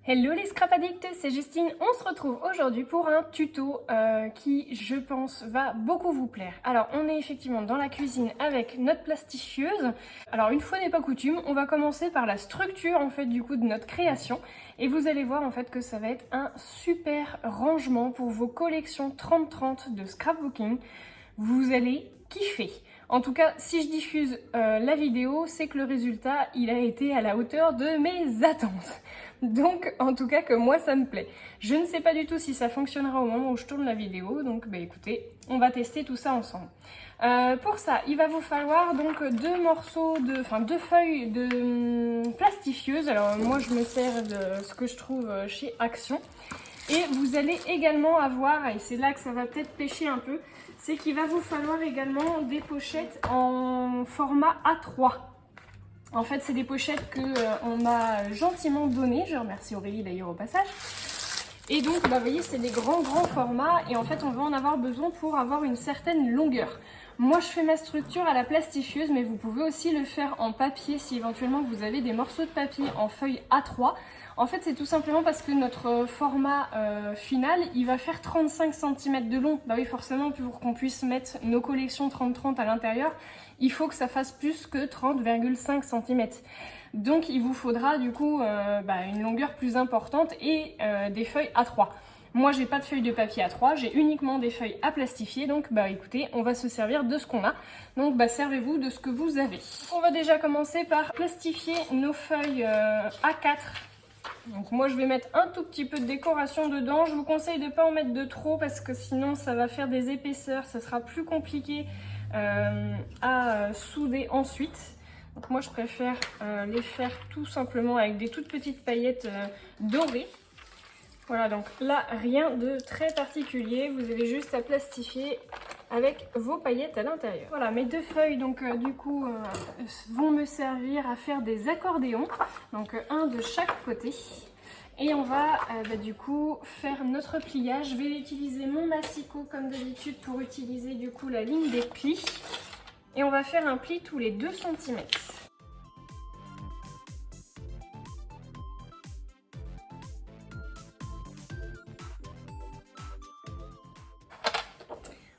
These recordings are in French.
Hello les scrap addicts, c'est Justine. On se retrouve aujourd'hui pour un tuto qui, je pense, va beaucoup vous plaire. Alors, on est effectivement dans la cuisine avec notre plastifieuse. Alors, une fois n'est pas coutume, on va commencer par la structure en fait du coup de notre création. Et vous allez voir en fait que ça va être un super rangement pour vos collections 30-30 de scrapbooking. Vous allez kiffer. En tout cas, si je diffuse la vidéo, c'est que le résultat, il a été à la hauteur de mes attentes. Donc, en tout cas, que moi, ça me plaît. Je ne sais pas du tout si ça fonctionnera au moment où je tourne la vidéo. Donc, bah écoutez, on va tester tout ça ensemble. Pour ça, il va vous falloir donc deux feuilles de plastifieuse. Alors, moi, je me sers de ce que je trouve chez Action. Et vous allez également avoir, et c'est là que ça va peut-être pêcher un peu, c'est qu'il va vous falloir également des pochettes en format A3. En fait, c'est des pochettes qu'on m'a gentiment données. Je remercie Aurélie d'ailleurs au passage. Et donc, vous voyez, c'est des grands formats et en fait, on va en avoir besoin pour avoir une certaine longueur. Moi, je fais ma structure à la plastifieuse, mais vous pouvez aussi le faire en papier si éventuellement vous avez des morceaux de papier en feuille A3. En fait, c'est tout simplement parce que notre format final, il va faire 35 cm de long. Bah oui, forcément, pour qu'on puisse mettre nos collections 30-30 à l'intérieur, il faut que ça fasse plus que 30,5 cm. Donc, il vous faudra du coup une longueur plus importante et des feuilles A3. Moi, j'ai pas de feuilles de papier A3, j'ai uniquement des feuilles à plastifier. Donc, écoutez, on va se servir de ce qu'on a. Donc, servez-vous de ce que vous avez. On va déjà commencer par plastifier nos feuilles A4. Donc moi je vais mettre un tout petit peu de décoration dedans. Je vous conseille de ne pas en mettre de trop parce que sinon ça va faire des épaisseurs, ça sera plus compliqué à souder ensuite. Donc moi je préfère les faire tout simplement avec des toutes petites paillettes dorées. Voilà, donc là rien de très particulier, vous avez juste à plastifier avec vos paillettes à l'intérieur. Voilà, mes deux feuilles donc du coup vont me servir à faire des accordéons, donc un de chaque côté. Et on va du coup faire notre pliage. Je vais utiliser mon massicot comme d'habitude pour utiliser du coup la ligne des plis. Et on va faire un pli tous les 2 cm.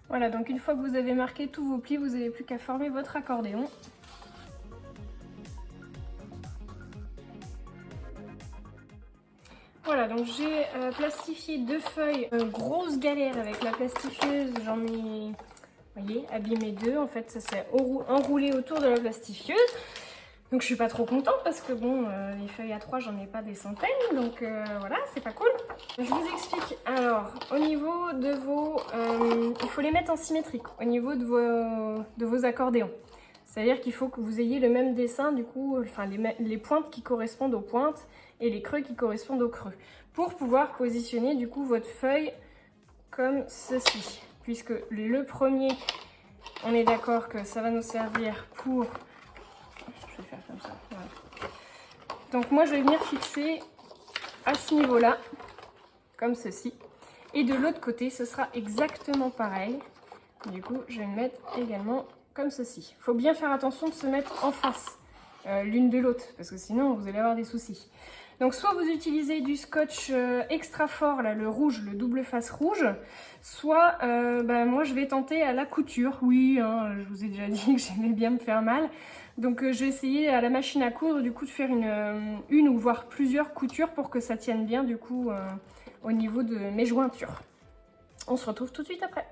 Voilà, donc une fois que vous avez marqué tous vos plis, vous n'avez plus qu'à former votre accordéon. Voilà, donc j'ai plastifié 2 feuilles. Grosse galère avec la plastifieuse, j'en ai, vous voyez, abîmé 2. En fait, ça s'est enroulé autour de la plastifieuse. Donc je suis pas trop contente parce que bon, les feuilles A3, j'en ai pas des centaines, donc voilà, c'est pas cool. Je vous explique. Alors, au niveau de vos... il faut les mettre en symétrique, au niveau de vos accordéons. C'est-à-dire qu'il faut que vous ayez le même dessin, du coup, enfin les pointes qui correspondent aux pointes et les creux qui correspondent aux creux. Pour pouvoir positionner, du coup, votre feuille comme ceci. Puisque le premier, on est d'accord que ça va nous servir pour... Je vais faire comme ça. Voilà. Donc moi je vais venir fixer à ce niveau-là, comme ceci. Et de l'autre côté, ce sera exactement pareil. Du coup, je vais me mettre également comme ceci. Il faut bien faire attention de se mettre en face l'une de l'autre, parce que sinon vous allez avoir des soucis. Donc soit vous utilisez du scotch extra fort, là, le rouge, le double face rouge, soit moi je vais tenter à la couture. Oui, hein, je vous ai déjà dit que j'aimais bien me faire mal. Donc je vais essayer à la machine à coudre du coup de faire une ou voire plusieurs coutures pour que ça tienne bien du coup au niveau de mes jointures. On se retrouve tout de suite après.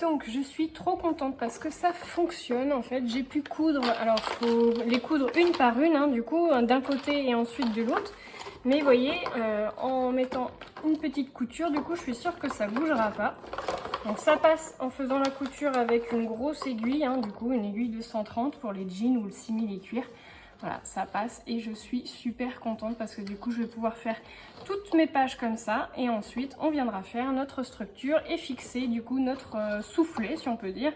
Donc je suis trop contente parce que ça fonctionne en fait. J'ai pu coudre, alors il faut les coudre une par une hein, du coup d'un côté et ensuite de l'autre. Mais vous voyez, en mettant une petite couture, du coup je suis sûre que ça ne bougera pas. Donc ça passe en faisant la couture avec une grosse aiguille, hein, du coup une aiguille de 130 pour les jeans ou le simili cuir. Voilà, ça passe et je suis super contente parce que du coup je vais pouvoir faire toutes mes pages comme ça et ensuite on viendra faire notre structure et fixer du coup notre soufflet si on peut dire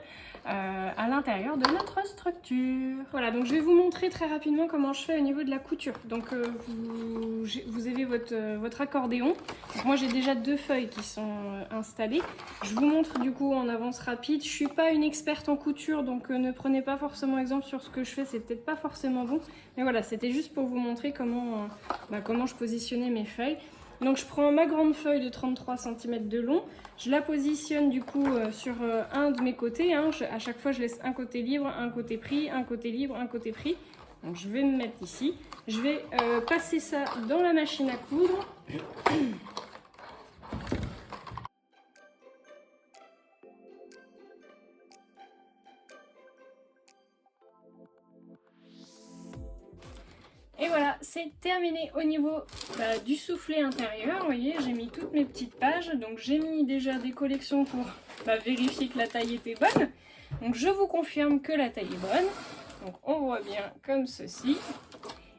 à l'intérieur de notre structure. Voilà, donc je vais vous montrer très rapidement comment je fais au niveau de la couture. Donc vous avez votre accordéon. Donc, moi j'ai déjà 2 feuilles qui sont installées. Je vous montre du coup en avance rapide. Je suis pas une experte en couture, donc ne prenez pas forcément exemple sur ce que je fais, c'est peut-être pas forcément bon. Mais voilà, c'était juste pour vous montrer comment je positionnais mes feuilles. Donc je prends ma grande feuille de 33 cm de long, je la positionne du coup sur un de mes côtés, hein. À chaque fois je laisse un côté libre, un côté pris, un côté libre, un côté pris. Donc je vais me mettre ici, je vais passer ça dans la machine à coudre. Et voilà, c'est terminé au niveau du soufflet intérieur. Vous voyez, j'ai mis toutes mes petites pages. Donc j'ai mis déjà des collections pour vérifier que la taille était bonne. Donc je vous confirme que la taille est bonne. Donc on voit bien comme ceci.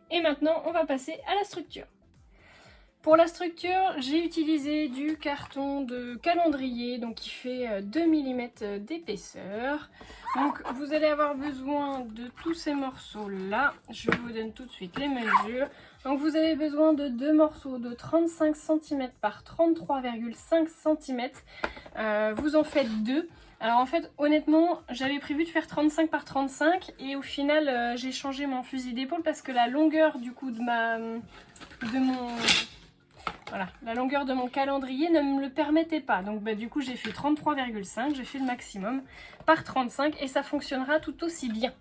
Et maintenant, on va passer à la structure. Pour la structure, j'ai utilisé du carton de calendrier, donc qui fait 2 mm d'épaisseur. Donc vous allez avoir besoin de tous ces morceaux-là. Je vous donne tout de suite les mesures. Donc vous avez besoin de 2 morceaux de 35 cm par 33,5 cm. Vous en faites 2. Alors en fait, honnêtement, j'avais prévu de faire 35 par 35 et au final, j'ai changé mon fusil d'épaule parce que la longueur du coup la longueur de mon calendrier ne me le permettait pas. Donc du coup j'ai fait 33,5, j'ai fait le maximum par 35 et ça fonctionnera tout aussi bien.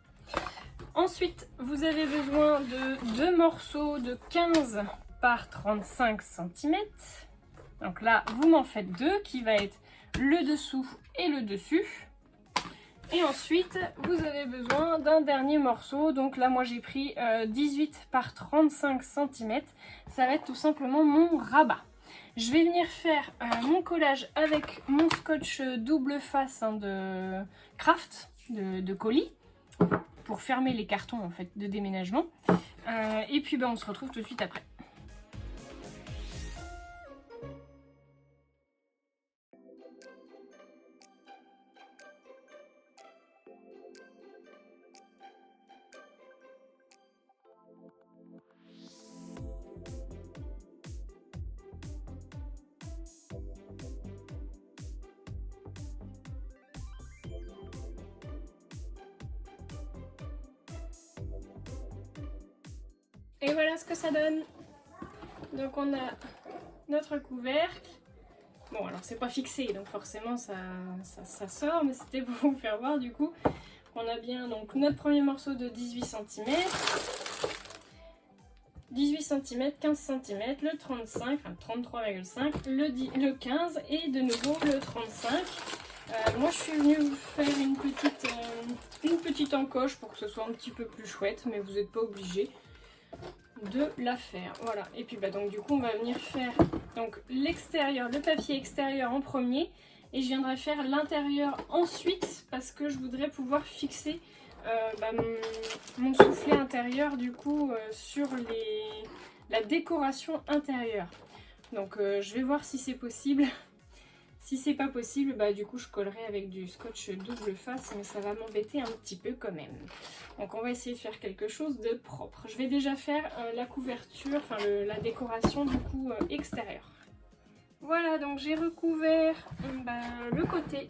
Ensuite, vous avez besoin de 2 morceaux de 15 par 35 cm. Donc là, vous m'en faites 2 qui va être le dessous et le dessus. Et ensuite, vous avez besoin d'un dernier morceau. Donc là, moi, j'ai pris 18 par 35 cm. Ça va être tout simplement mon rabat. Je vais venir faire mon collage avec mon scotch double face de Craft, de colis, pour fermer les cartons en fait de déménagement. Et puis, on se retrouve tout de suite après. Et voilà ce que ça donne. Donc on a notre couvercle. Bon, alors c'est pas fixé, donc forcément ça sort, mais c'était pour vous faire voir du coup. On a bien donc notre premier morceau de 18 cm, 18 cm, 15 cm, le 35, enfin 33,5, le 15 et de nouveau le 35. Moi je suis venue vous faire une petite encoche pour que ce soit un petit peu plus chouette, mais vous n'êtes pas obligé de la faire. Voilà, et puis donc du coup on va venir faire donc l'extérieur, le papier extérieur en premier, et je viendrai faire l'intérieur ensuite parce que je voudrais pouvoir fixer mon soufflet intérieur du coup sur la décoration intérieure. Donc je vais voir si c'est possible. Si c'est pas possible, du coup je collerai avec du scotch double face, mais ça va m'embêter un petit peu quand même. Donc on va essayer de faire quelque chose de propre. Je vais déjà faire la couverture, enfin la décoration du coup extérieure. Voilà, donc j'ai recouvert le côté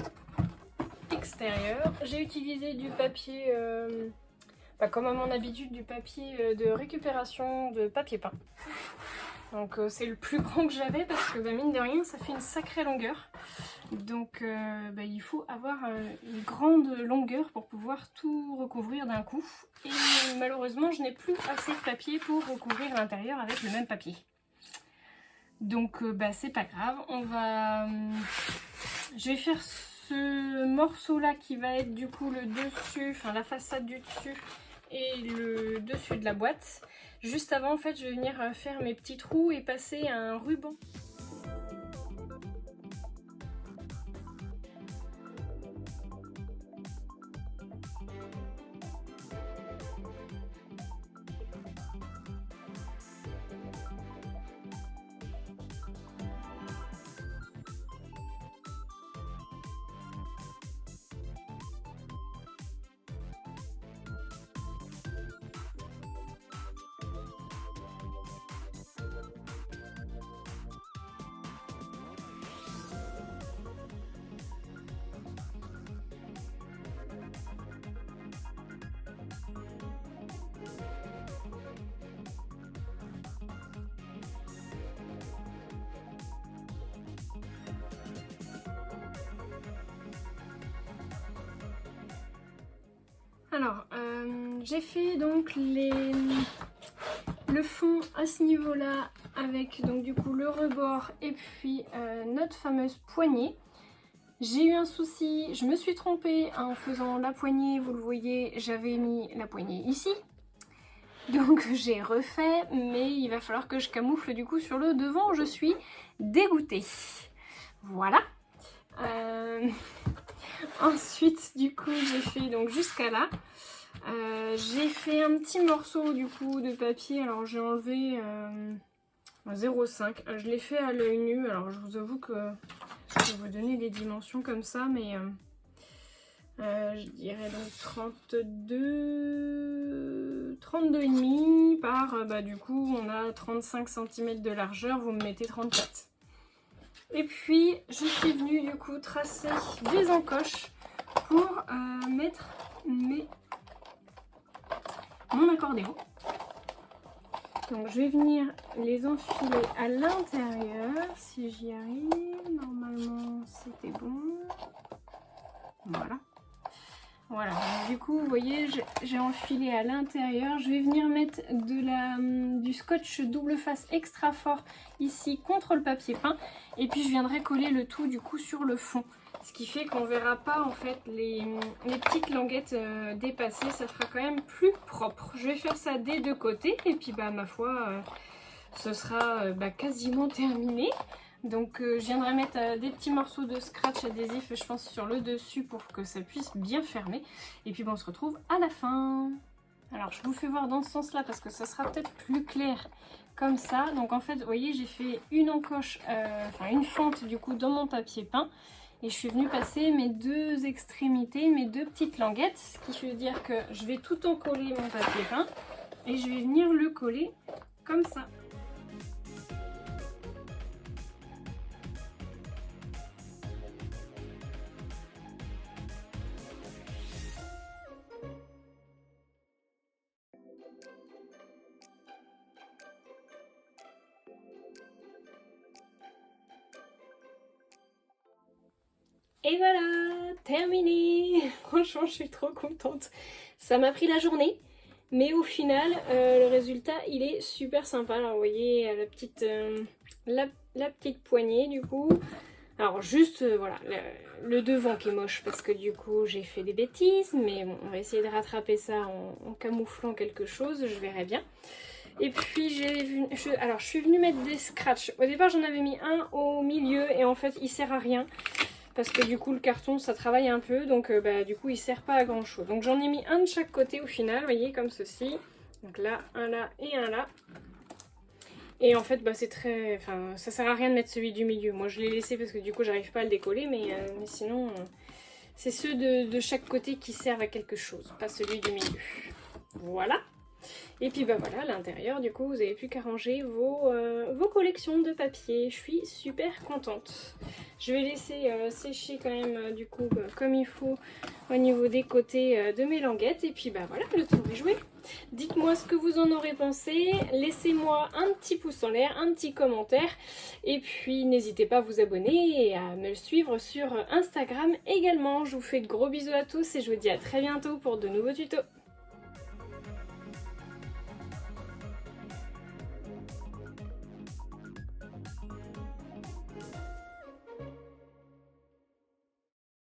extérieur. J'ai utilisé du papier, comme à mon habitude, du papier de récupération de papier peint. Donc c'est le plus grand que j'avais parce que mine de rien ça fait une sacrée longueur. Donc il faut avoir une grande longueur pour pouvoir tout recouvrir d'un coup. Et malheureusement je n'ai plus assez de papier pour recouvrir l'intérieur avec le même papier. Donc c'est pas grave, je vais faire ce morceau là qui va être du coup le dessus, enfin la façade du dessus et le dessus de la boîte. Juste avant, en fait, je vais venir faire mes petits trous et passer un ruban. Alors, j'ai fait donc le fond à ce niveau-là avec donc du coup le rebord et puis notre fameuse poignée. J'ai eu un souci, je me suis trompée en faisant la poignée, vous le voyez, j'avais mis la poignée ici. Donc j'ai refait, mais il va falloir que je camoufle du coup sur le devant, je suis dégoûtée. Voilà. Ensuite du coup j'ai fait donc jusqu'à là. J'ai fait un petit morceau du coup de papier, alors j'ai enlevé 0,5. Je l'ai fait à l'œil nu, alors je vous avoue que je vais vous donner les dimensions comme ça, mais je dirais donc 32,5 par, du coup on a 35 cm de largeur, vous me mettez 34. Et puis je suis venue du coup tracer des encoches pour mettre mon accordéon. Donc je vais venir les enfiler à l'intérieur, si j'y arrive. Normalement c'était bon. Voilà. Voilà, donc, du coup vous voyez j'ai enfilé à l'intérieur. Je vais venir mettre du scotch double face extra fort ici contre le papier peint. Et puis je viendrai coller le tout du coup sur le fond. Ce qui fait qu'on ne verra pas en fait les petites languettes dépassées, ça fera quand même plus propre. Je vais faire ça des deux côtés et puis ma foi ce sera quasiment terminé. Donc je viendrai mettre des petits morceaux de scratch adhésif je pense sur le dessus pour que ça puisse bien fermer. Et puis on se retrouve à la fin. Alors je vous fais voir dans ce sens là parce que ça sera peut-être plus clair comme ça. Donc en fait vous voyez j'ai fait une encoche, une fente du coup dans mon papier peint. Et je suis venue passer mes deux extrémités, mes deux petites languettes. Ce qui veut dire que je vais tout encoller mon papier peint. Et je vais venir le coller comme ça. Et voilà, terminé. Franchement, je suis trop contente. Ça m'a pris la journée, mais au final, le résultat, il est super sympa. Alors, vous voyez la petite poignée, du coup. Alors, juste, voilà, le devant qui est moche, parce que du coup, j'ai fait des bêtises. Mais bon, on va essayer de rattraper ça en camouflant quelque chose, je verrai bien. Et puis, je suis venue mettre des scratchs. Au départ, j'en avais mis un au milieu, et en fait, il sert à rien. Parce que du coup le carton ça travaille un peu, donc du coup il sert pas à grand chose. Donc j'en ai mis un de chaque côté au final, vous voyez, comme ceci. Donc là, un là et un là. Et en fait c'est très... Enfin ça sert à rien de mettre celui du milieu. Moi je l'ai laissé parce que du coup j'arrive pas à le décoller, mais sinon c'est ceux de chaque côté qui servent à quelque chose, pas celui du milieu. Voilà. Et puis voilà, à l'intérieur du coup vous avez plus qu'à ranger vos collections de papier. Je suis super contente. Je vais laisser sécher quand même du coup comme il faut au niveau des côtés de mes languettes. Et puis voilà, le tour est joué. Dites-moi ce que vous en aurez pensé. Laissez-moi un petit pouce en l'air, un petit commentaire. Et puis n'hésitez pas à vous abonner et à me suivre sur Instagram également. Je vous fais de gros bisous à tous et je vous dis à très bientôt pour de nouveaux tutos.